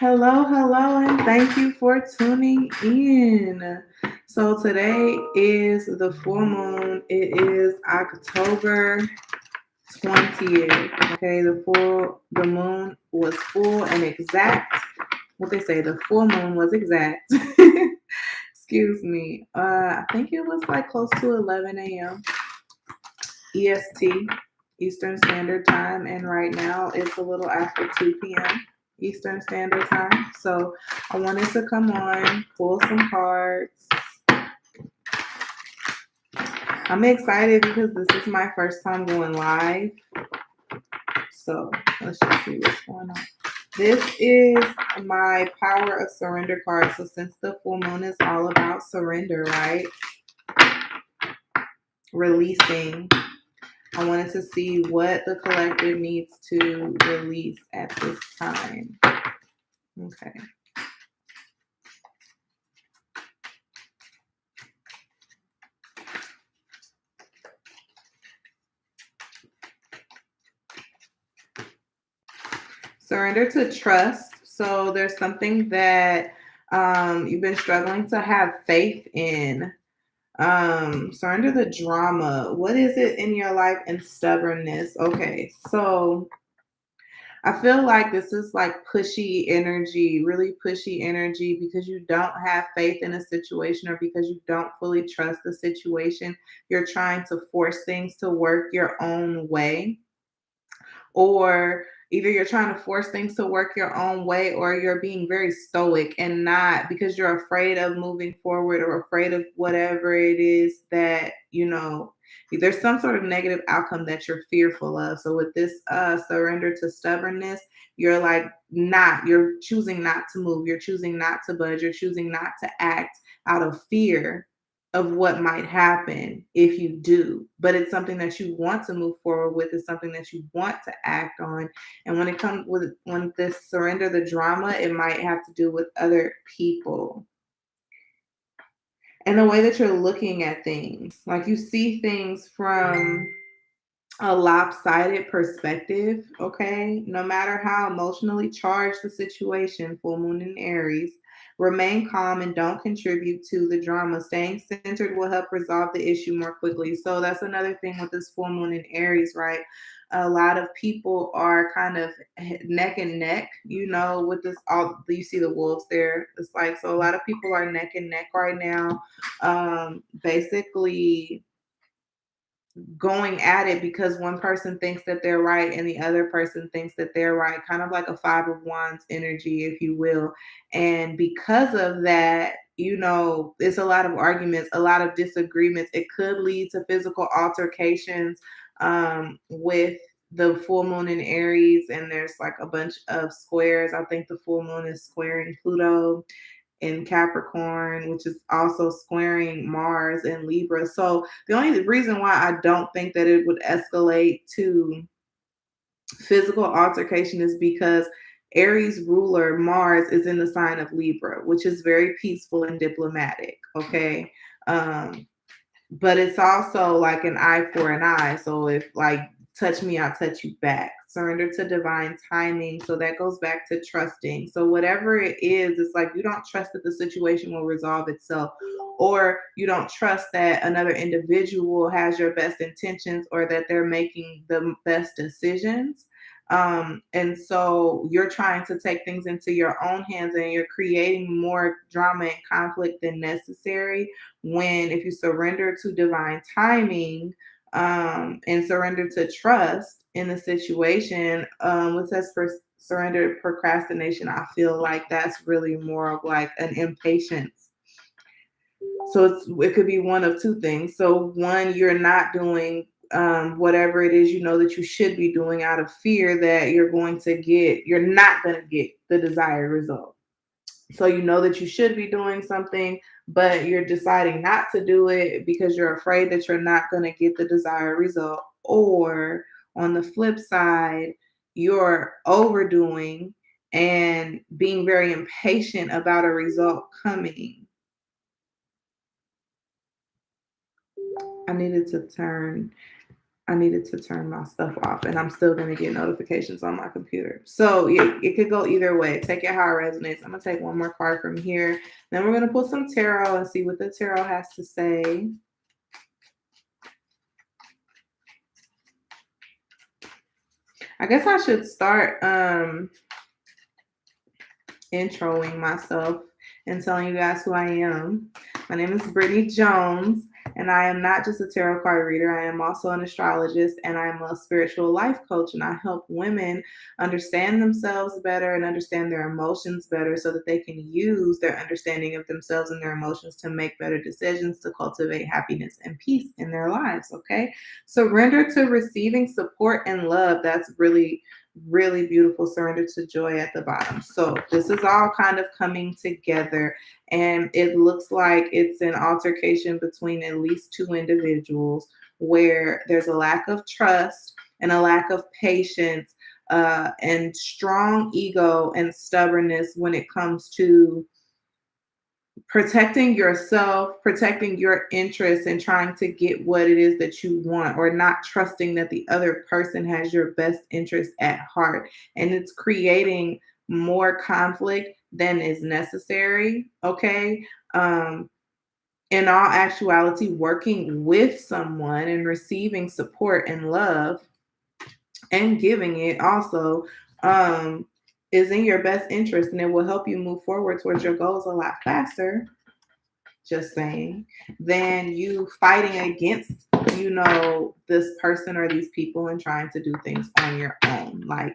Hello, hello, and thank you for tuning in. So today is the full moon. It is October 20th. Okay, the moon was full and exact. What they say, the full moon was exact. Excuse me. I think it was like close to 11 a.m. EST, Eastern Standard Time, and right now it's a little after 2 p.m. Eastern Standard Time. So I wanted to come on, pull some cards. I'm excited because this is my first time going live. So let's just see what's going on. This is my Power of Surrender card. So since the full moon is all about surrender, right? Releasing. I wanted to see what the collective needs to release at this time. Okay. Surrender to trust. So there's something that you've been struggling to have faith in. Surrender the drama. What is it in your life? And stubbornness. Okay. So I feel like this is like pushy energy, really pushy energy because you don't have faith in a situation or because you don't fully trust the situation. You're trying to force things to work your own way, or either you're trying to force things to work your own way or you're being very stoic and not because you're afraid of moving forward or afraid of whatever it is that there's some sort of negative outcome that you're fearful of. So with this surrender to stubbornness, you're like you're choosing not to move, you're choosing not to budge, you're choosing not to act out of fear of what might happen if you do. But it's something that you want to move forward with, it's something that you want to act on. And when this surrender the drama, it might have to do with other people and the way that you're looking at things. Like you see things from a lopsided perspective, okay? No matter how emotionally charged the situation, full moon in Aries, remain calm and don't contribute to the drama. Staying centered will help resolve the issue more quickly. So that's another thing with this full moon in Aries, right? A lot of people are kind of neck and neck, with this all you see the wolves there. It's like so a lot of people are neck and neck right now. Basically going at it because one person thinks that they're right and the other person thinks that they're right, kind of like a five of wands energy, if you will. And because of that, it's a lot of arguments, a lot of disagreements. It could lead to physical altercations with the full moon in Aries, and there's like a bunch of squares. I think the full moon is squaring Pluto in Capricorn, which is also squaring Mars in Libra. So the only reason why I don't think that it would escalate to physical altercation is because Aries ruler Mars is in the sign of Libra, which is very peaceful and diplomatic. Okay. But it's also like an eye for an eye. So if like touch me, I'll touch you back. Surrender to divine timing. So that goes back to trusting. So whatever it is, it's like you don't trust that the situation will resolve itself, or you don't trust that another individual has your best intentions or that they're making the best decisions. And so you're trying to take things into your own hands and you're creating more drama and conflict than necessary. When if you surrender to divine timing, and surrender to trust in the situation, what says for surrender procrastination, I feel like that's really more of like an impatience. So it could be one of two things. So one, you're not doing whatever it is that you should be doing out of fear that you're not going to get the desired result. So you know that you should be doing something, but you're deciding not to do it because you're afraid that you're not going to get the desired result. Or on the flip side, you're overdoing and being very impatient about a result coming. I needed to turn. I needed to turn my stuff off, and I'm still going to get notifications on my computer. So it could go either way. Take it how it resonates. I'm going to take one more card from here. Then we're going to pull some tarot and see what the tarot has to say. I guess I should start introing myself and telling you guys who I am. My name is Brittany Jones, and I am not just a tarot card reader. I am also an astrologist, and I'm a spiritual life coach, and I help women understand themselves better and understand their emotions better so that they can use their understanding of themselves and their emotions to make better decisions to cultivate happiness and peace in their lives, okay? Surrender to receiving support and love. That's really beautiful. Surrender to joy at the bottom. So this is all kind of coming together, and it looks like it's an altercation between at least two individuals where there's a lack of trust and a lack of patience, and strong ego and stubbornness when it comes to protecting yourself, protecting your interests, and trying to get what it is that you want, or not trusting that the other person has your best interest at heart. And it's creating more conflict than is necessary. Okay. In all actuality, working with someone and receiving support and love and giving it also, is in your best interest, and it will help you move forward towards your goals a lot faster, just saying, than you fighting against, this person or these people and trying to do things on your own. Like,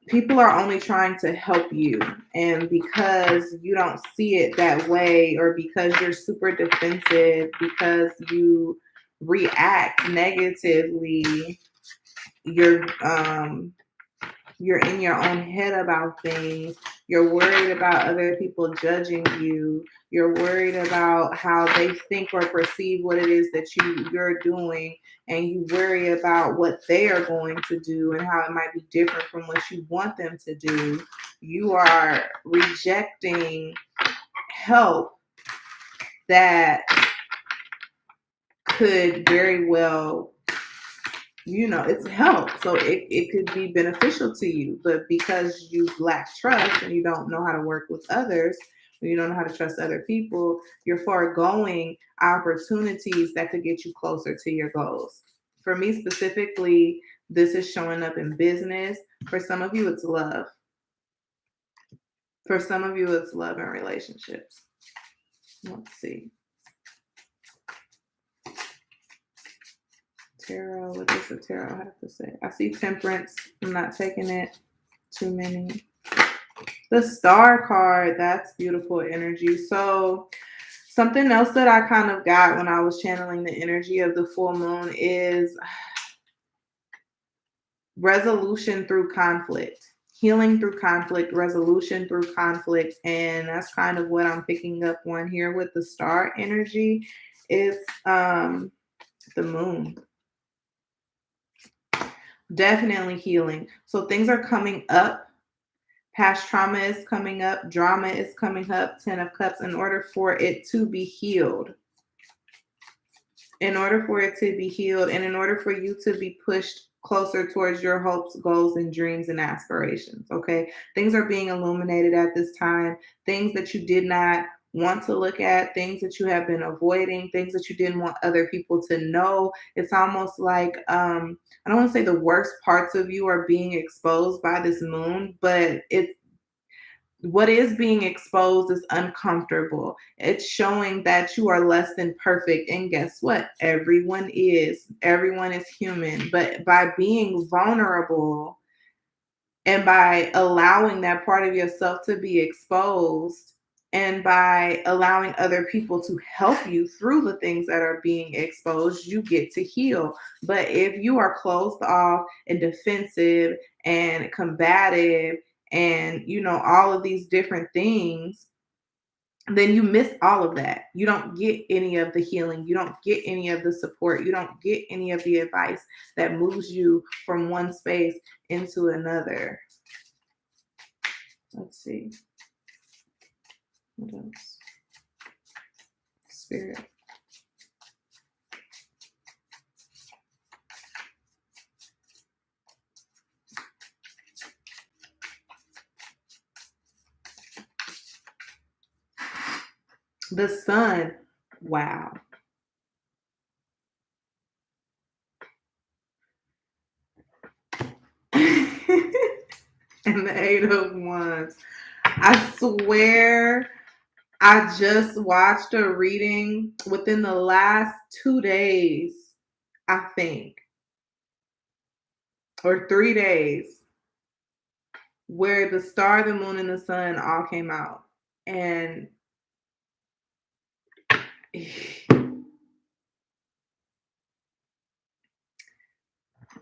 people are only trying to help you, and because you don't see it that way, or because you're super defensive, because you react negatively, you're in your own head about things. You're worried about other people judging you. You're worried about how they think or perceive what it is that you're doing, and you worry about what they are going to do and how it might be different from what you want them to do. You are rejecting help that could very well, it's help. So it could be beneficial to you. But because you lack trust and you don't know how to work with others, or you don't know how to trust other people, you're foregoing opportunities that could get you closer to your goals. For me specifically, this is showing up in business. For some of you, it's love. For some of you, it's love and relationships. Let's see. Tarot, what does the tarot have to say? I see temperance. I'm not taking it. Too many. The star card, that's beautiful energy. So something else that I kind of got when I was channeling the energy of the full moon is resolution through conflict, healing through conflict, resolution through conflict. And that's kind of what I'm picking up on here with the star energy. It's the moon. Definitely healing. So things are coming up. Past trauma is coming up. Drama is coming up. 10 of Cups. In order for it to be healed, and in order for you to be pushed closer towards your hopes, goals, and dreams and aspirations. Okay. Things are being illuminated at this time. Things that you did not want to look at, things that you have been avoiding, things that you didn't want other people to know. It's almost like, I don't want to say the worst parts of you are being exposed by this moon, but what is being exposed is uncomfortable. It's showing that you are less than perfect. And guess what? Everyone is. Everyone is human. But by being vulnerable and by allowing that part of yourself to be exposed, and by allowing other people to help you through the things that are being exposed, you get to heal. But if you are closed off and defensive and combative and all of these different things, then you miss all of that. You don't get any of the healing. You don't get any of the support. You don't get any of the advice that moves you from one space into another. Let's see. What else? Spirit. The sun, wow. And the Eight of Wands. I swear I just watched a reading within the last 2 days, I think, or 3 days, where the star, the moon, and the sun all came out. And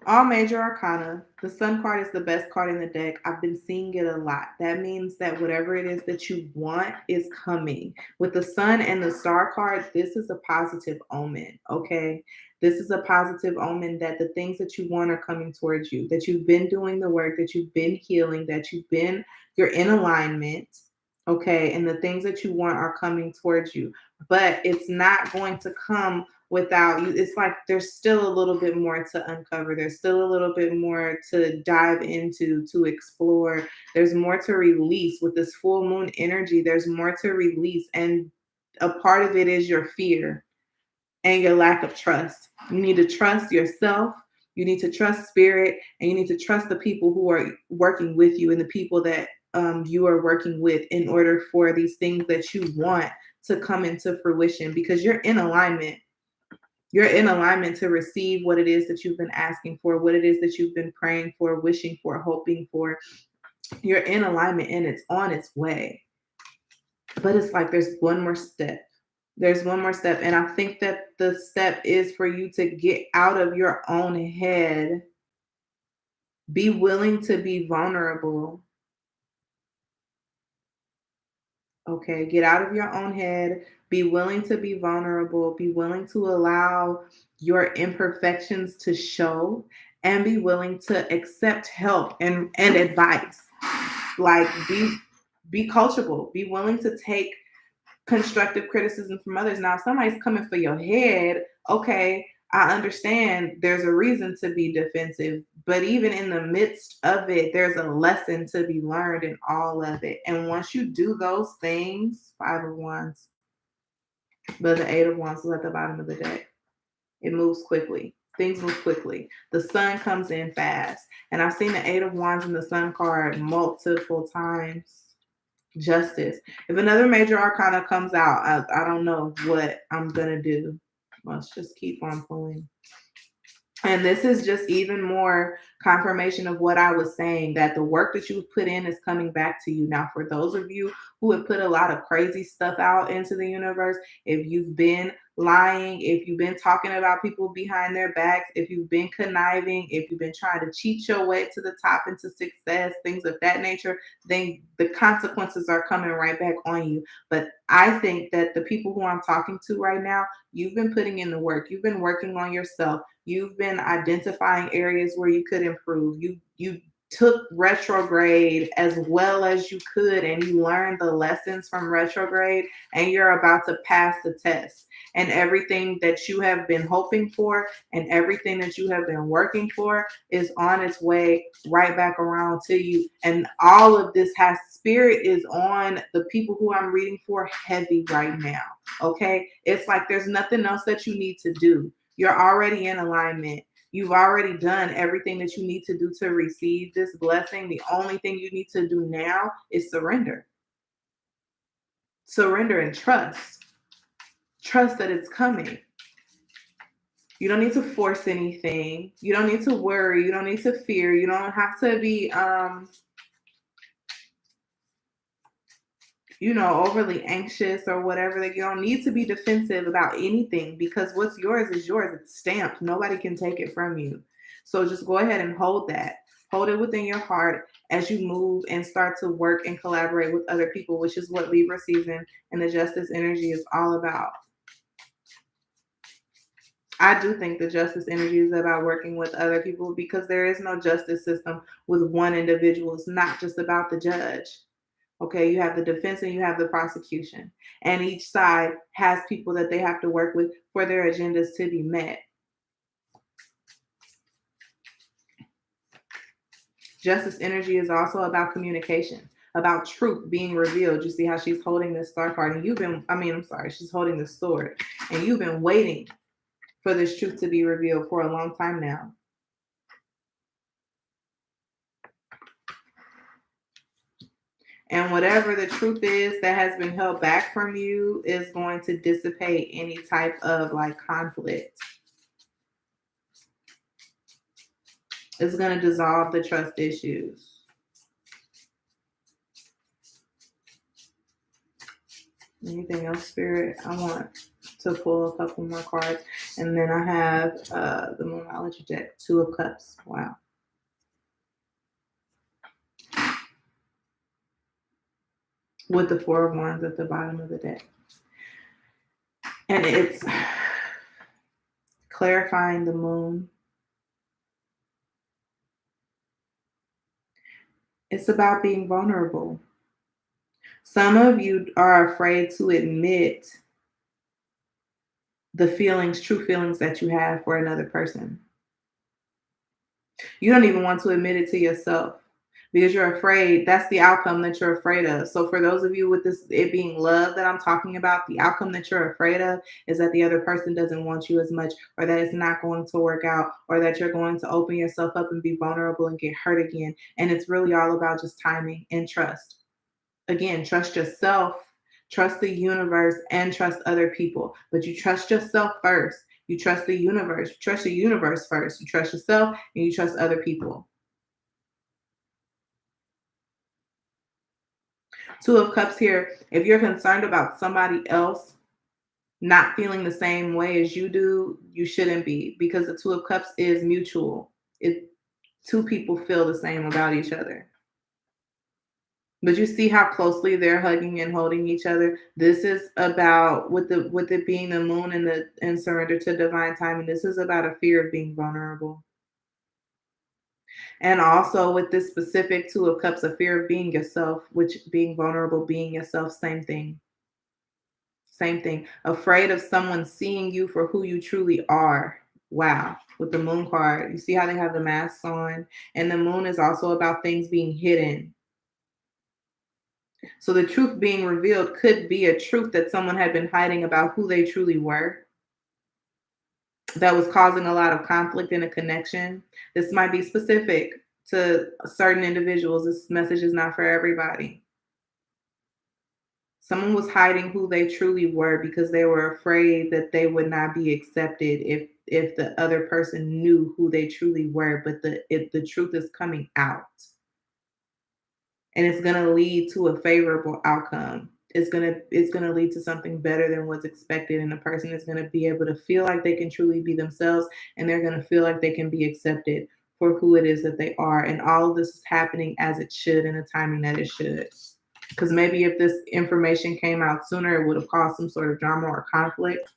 all major arcana, the sun card is the best card in the deck. I've been seeing it a lot. That means that whatever it is that you want is coming. With the sun and the star card, this is a positive omen, okay? This is a positive omen that the things that you want are coming towards you, that you've been doing the work, that you've been healing, you're in alignment, okay? And the things that you want are coming towards you. But it's not going to come without you. It's like there's still a little bit more to uncover. There's still a little bit more to dive into, to explore. There's more to release with this full moon energy. There's more to release. And a part of it is your fear and your lack of trust. You need to trust yourself. You need to trust spirit, and you need to trust the people who are working with you and the people that you are working with in order for these things that you want to come into fruition, because you're in alignment. You're in alignment to receive what it is that you've been asking for, what it is that you've been praying for, wishing for, hoping for. You're in alignment and it's on its way. But it's like there's one more step. There's one more step. And I think that the step is for you to get out of your own head, be willing to be vulnerable. Okay, get out of your own head, be willing to be vulnerable, be willing to allow your imperfections to show, and be willing to accept help and advice. Like be coachable, be willing to take constructive criticism from others. Now, if somebody's coming for your head, okay, I understand there's a reason to be defensive, but even in the midst of it, there's a lesson to be learned in all of it. And once you do those things, Five of Wands, but the Eight of Wands is at the bottom of the deck. It moves quickly. Things move quickly. The sun comes in fast. And I've seen the Eight of Wands and the sun card multiple times. Justice. If another major arcana comes out, I don't know what I'm going to do. Let's just keep on pulling. And this is just even more confirmation of what I was saying, that the work that you've put in is coming back to you. Now, for those of you who have put a lot of crazy stuff out into the universe, if you've been lying, if you've been talking about people behind their backs, if you've been conniving, if you've been trying to cheat your way to the top into success, things of that nature, then the consequences are coming right back on you. But I think that the people who I'm talking to right now, you've been putting in the work. You've been working on yourself. You've been identifying areas where you could improve. You took retrograde as well as you could, and you learned the lessons from retrograde, and you're about to pass the test. And everything that you have been hoping for and everything that you have been working for is on its way right back around to you. And all of this has spirit is on the people who I'm reading for heavy right now. Okay. It's like there's nothing else that you need to do. You're already in alignment. You've already done everything that you need to do to receive this blessing. The only thing you need to do now is surrender. Surrender and trust. Trust that it's coming. You don't need to force anything. You don't need to worry. You don't need to fear. You don't have to be overly anxious or whatever. That you don't need to be defensive about anything, because what's yours is yours. It's stamped. Nobody can take it from you. So just go ahead and hold that. Hold it within your heart as you move and start to work and collaborate with other people, which is what Libra season and the justice energy is all about. I do think the justice energy is about working with other people, because there is no justice system with one individual. It's not just about the judge. Okay, you have the defense and you have the prosecution, and each side has people that they have to work with for their agendas to be met. Justice energy is also about communication, about truth being revealed. You see how she's holding this star card, and I'm sorry, she's holding the sword, and you've been waiting for this truth to be revealed for a long time now. And whatever the truth is that has been held back from you is going to dissipate any type of like conflict. It's going to dissolve the trust issues. Anything else, Spirit? I want to pull a couple more cards. And then I have the Moonology deck, Two of Cups. Wow. With the Four of Wands at the bottom of the deck. And it's clarifying the moon. It's about being vulnerable. Some of you are afraid to admit the feelings, true feelings that you have for another person. You don't even want to admit it to yourself because you're afraid. That's the outcome that you're afraid of. So for those of you with this, it being love that I'm talking about, the outcome that you're afraid of is that the other person doesn't want you as much, or that it's not going to work out, or that you're going to open yourself up and be vulnerable and get hurt again. And it's really all about just timing and trust. Again, trust yourself, trust the universe, and trust other people. But you trust yourself first. You trust the universe. You trust the universe first. You trust yourself and you trust other people. Two of Cups here. If you're concerned about somebody else not feeling the same way as you do, you shouldn't be, because the Two of Cups is mutual. Two people feel the same about each other. But you see how closely they're hugging and holding each other. This is about, with it being the moon and surrender to divine timing, this is about a fear of being vulnerable. And also with this specific Two of Cups, a fear of being yourself, which being vulnerable, being yourself, same thing. Same thing. Afraid of someone seeing you for who you truly are. Wow. With the moon card, you see how they have the masks on? And the moon is also about things being hidden. So the truth being revealed could be a truth that someone had been hiding about who they truly were, that was causing a lot of conflict in a connection. This might be specific to certain individuals. This message is not for everybody. Someone was hiding who they truly were because they were afraid that they would not be accepted if the other person knew who they truly were, but the truth is coming out. And it's going to lead to a favorable outcome. It's going to lead to something better than what's expected, and the person is going to be able to feel like they can truly be themselves, and they're going to feel like they can be accepted for who it is that they are. And all of this is happening as it should, in the timing that it should. Because maybe if this information came out sooner, it would have caused some sort of drama or conflict.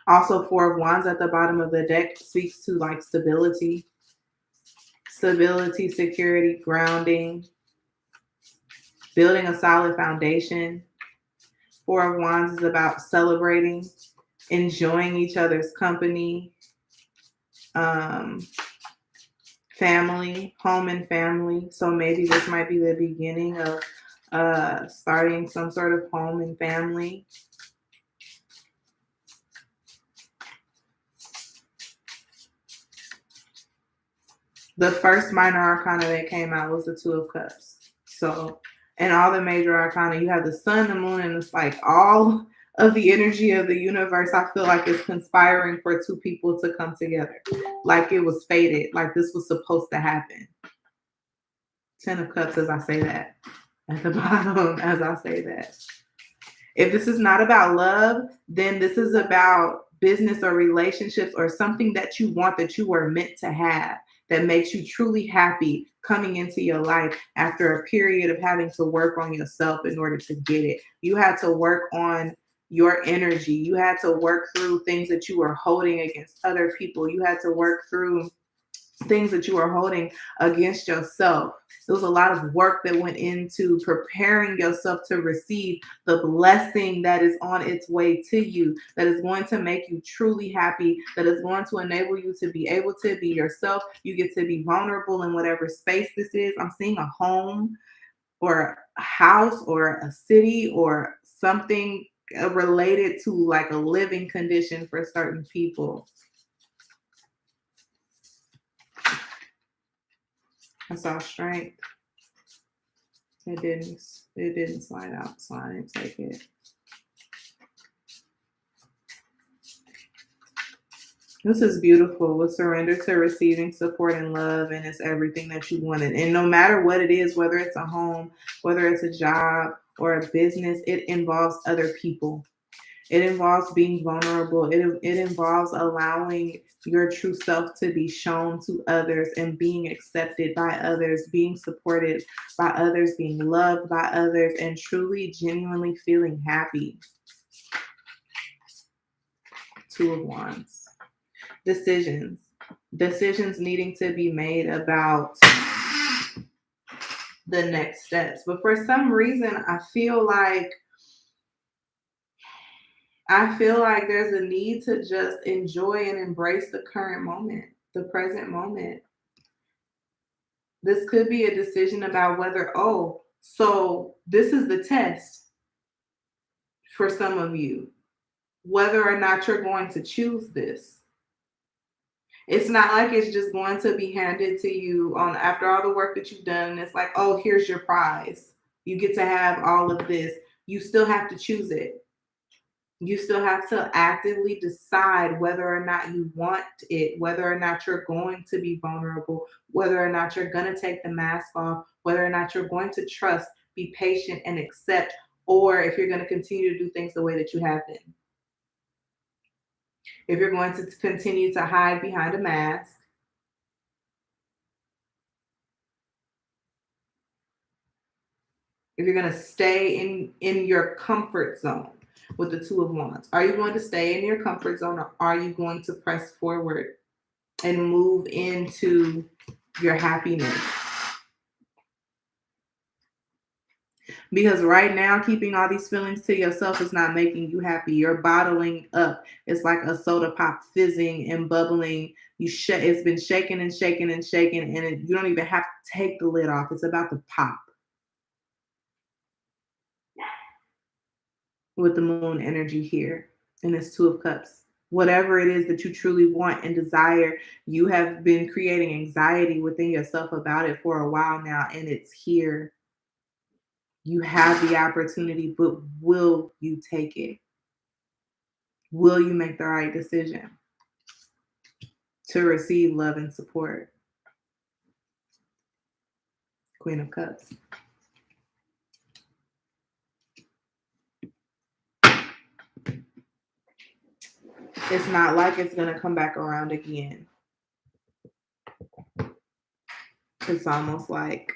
Also, Four of Wands at the bottom of the deck speaks to like stability, security, grounding, building a solid foundation. Four of Wands is about celebrating, enjoying each other's company, family, home and family. So maybe this might be the beginning of starting some sort of home and family. The first minor arcana that came out was the Two of Cups. So, and all the major arcana, you have the sun, the moon, and it's like all of the energy of the universe, I feel like it's conspiring for two people to come together. Like it was fated, like this was supposed to happen. Ten of Cups as I say that. At the bottom as I say that. If this is not about love, then this is about business or relationships or something that you want, that you were meant to have, that makes you truly happy coming into your life after a period of having to work on yourself in order to get it. You had to work on your energy. You had to work through things that you were holding against other people. You had to work through things that you are holding against yourself. There was a lot of work that went into preparing yourself to receive the blessing that is on its way to you, that is going to make you truly happy, that is going to enable you to be able to be yourself. You get to be vulnerable in whatever space this is. I'm seeing a home. or a house or a city or something related to like a living condition for certain people. I saw strength. It didn't slide out, so I didn't take it. This is beautiful. With surrender to receiving support and love, and it's everything that you wanted. And no matter what it is, whether it's a home, whether it's a job or a business, it involves other people. It involves being vulnerable. It involves allowing your true self to be shown to others and being accepted by others, being supported by others, being loved by others, and truly, genuinely feeling happy. Two of Wands. Decisions. Decisions needing to be made about the next steps. But for some reason, I feel like there's a need to just enjoy and embrace the current moment, the present moment. This could be a decision about whether, oh, so this is the test for some of you, whether or not you're going to choose this. It's not like it's just going to be handed to you on after all the work that you've done. And it's like, oh, here's your prize. You get to have all of this. You still have to choose it. You still have to actively decide whether or not you want it, whether or not you're going to be vulnerable, whether or not you're going to take the mask off, whether or not you're going to trust, be patient, and accept, or if you're going to continue to do things the way that you have been. If you're going to continue to hide behind a mask, if you're going to stay in your comfort zone with the Two of Wands, are you going to stay in your comfort zone, or are you going to press forward and move into your happiness? Because right now, keeping all these feelings to yourself is not making you happy. You're bottling up. It's like a soda pop fizzing and bubbling. It's been shaking and shaking and shaking, and you don't even have to take the lid off. It's about to pop with the moon energy here. And it's Two of Cups. Whatever it is that you truly want and desire, you have been creating anxiety within yourself about it for a while now, and it's here. You have the opportunity, but will you take it? Will you make the right decision to receive love and support? Queen of Cups. It's not like it's going to come back around again. It's almost like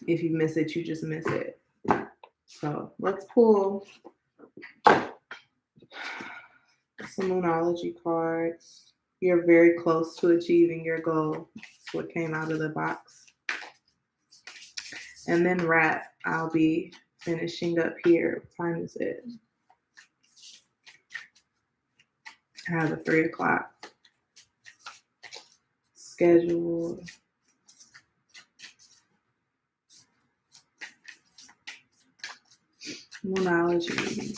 if you miss it, you just miss it. So let's pull some Moonology cards. You're very close to achieving your goal. That's what came out of the box. And then wrap. I'll be finishing up here. What time is it? I have a 3 o'clock scheduled. Moonology.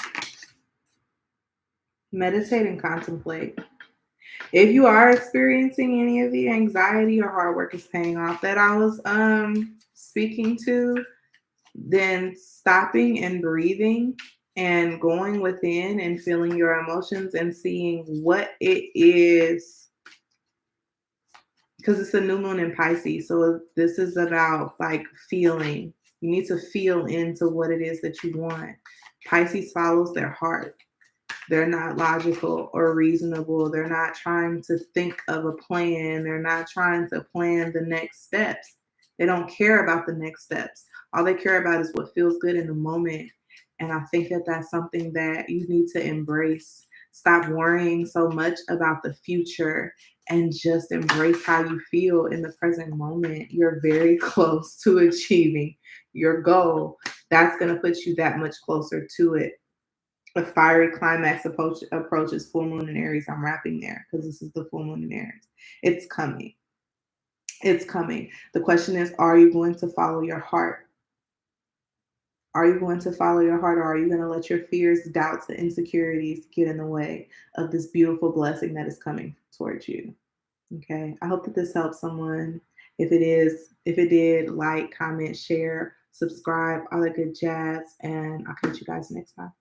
Meditate and contemplate. If you are experiencing any of the anxiety or hard work is paying off that I was speaking to, then stopping and breathing and going within and feeling your emotions and seeing what it is, because it's a new moon in Pisces. So this is about like feeling. You need to feel into what it is that you want. Pisces follows their heart. They're not logical or reasonable. They're not trying to think of a plan. They're not trying to plan the next steps. They don't care about the next steps. All they care about is what feels good in the moment. And I think that that's something that you need to embrace. Stop worrying so much about the future and just embrace how you feel in the present moment. You're very close to achieving your goal. That's going to put you that much closer to it. A fiery climax approaches full moon in Aries. I'm wrapping there because this is the full moon in Aries. It's coming. It's coming. The question is, are you going to follow your heart? Are you going to follow your heart, or are you going to let your fears, doubts, and insecurities get in the way of this beautiful blessing that is coming towards you? Okay. I hope that this helps someone. If it did, like, comment, share, subscribe, all that good jazz. And I'll catch you guys next time.